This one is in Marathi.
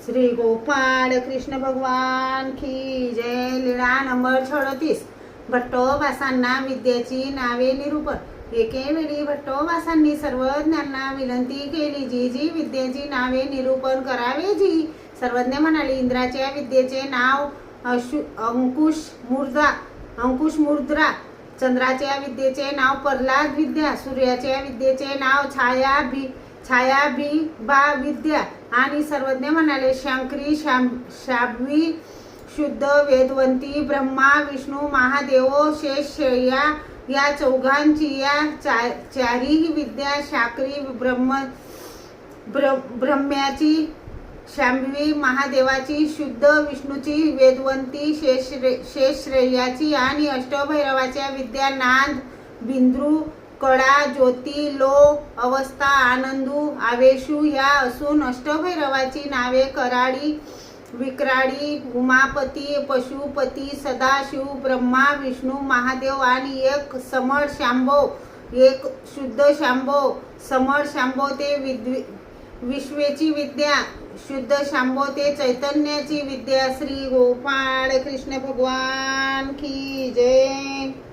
श्री गोपाळ कृष्ण भगवान की जय. लीळा नंबर 38. भट्टोबासांना विद्येची नावे निरूपण. एकेवेळी भट्टोबासांनी सर्वज्ञांना विनंती केली. जी जी विद्येची नावे निरूपण करावे जी. सर्वज्ञ म्हणाले, इंद्राच्या विद्येचे नाव अंकुश मुद्रा. चंद्राच्या विद्येचे नाव प्रल्हाद विद्या. सूर्याच्या विद्येचे नाव छायाभिबा विद्या. आणि सर्वज्ञ म्हणाले, शंकरी, शांभवी, शुद्ध, वेदवंती, ब्रह्मा, विष्णू, महादेव, शेष या चौघांची या चारही विद्या शाकरी ब्रह्म्याची, शांभवी महादेवाची, शुद्ध विष्णूची, वेदवंती शेषश्रेयाची आणि अष्टभैरवाच्या विद्या नाद, बिंद्रू, कडा, ज्योती, लो, अवस्था, आनंदू, आवेशू ह्या असून अष्टभैरवाची नावे कराडी, विक्राडी, उमापती, पशुपती, सदाशिव, ब्रह्मा, विष्णू, महादेव आणि एक समळ शांभव. एक शुद्ध शांभव. समळ शांभव ते विश्वेची विद्या. शुद्ध शांभव ते चैतन्याची विद्या. श्री गोपाळ कृष्ण भगवान की जय.